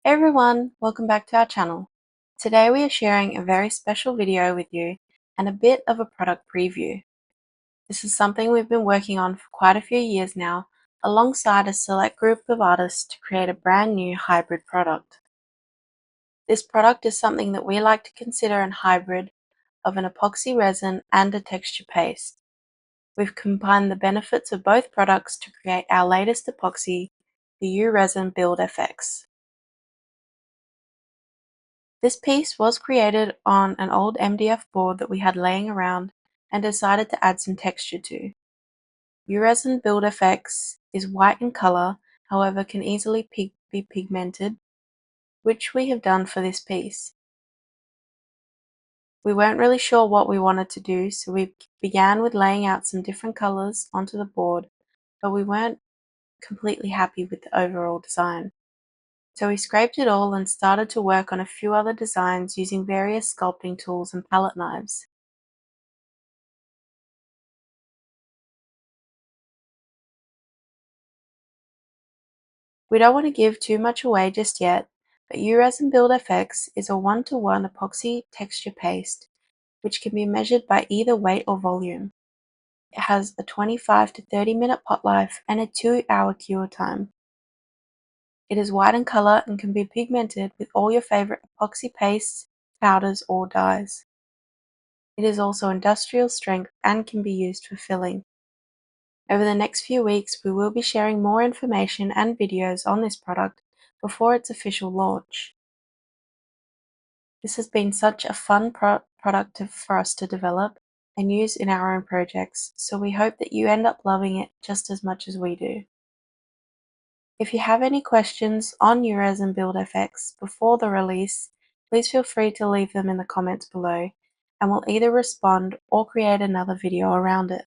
Hey everyone, welcome back to our channel. Today we are sharing a very special video with you and a bit of a product preview. This is something we've been working on for quite a few years now, alongside a select group of artists to create a brand new hybrid product. This product is something that we like to consider a hybrid of an epoxy resin and a texture paste. We've combined the benefits of both products to create our latest epoxy, the U RESIN BuildFX. This piece was created on an old MDF board that we had laying around and decided to add some texture to. U RESIN BuildFX is white in color, however can easily be pigmented, which we have done for this piece. We weren't really sure what we wanted to do, so we began with laying out some different colors onto the board, but we weren't completely happy with the overall design. So we scraped it all and started to work on a few other designs using various sculpting tools and palette knives. We don't want to give too much away just yet, but U RESIN BuildFX is a 1-to-1 epoxy texture paste which can be measured by either weight or volume. It has a 25 to 30 minute pot life and a 2-hour cure time. It is white in color and can be pigmented with all your favorite epoxy pastes, powders, or dyes. It is also industrial strength and can be used for filling. Over the next few weeks, we will be sharing more information and videos on this product before its official launch. This has been such a fun product for us to develop and use in our own projects, so we hope that you end up loving it just as much as we do. If you have any questions on U RESIN BuildFX before the release, please feel free to leave them in the comments below, and we'll either respond or create another video around it.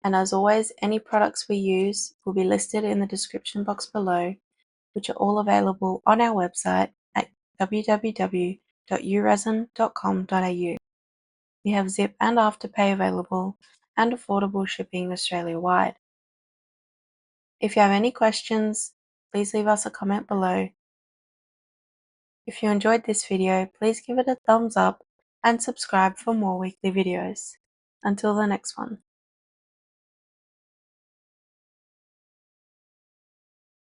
And as always, any products we use will be listed in the description box below, which are all available on our website at www.uresin.com.au. We have Zip and Afterpay available and affordable shipping Australia-wide. If you have any questions, please leave us a comment below. If you enjoyed this video, please give it a thumbs up and subscribe for more weekly videos. Until the next one.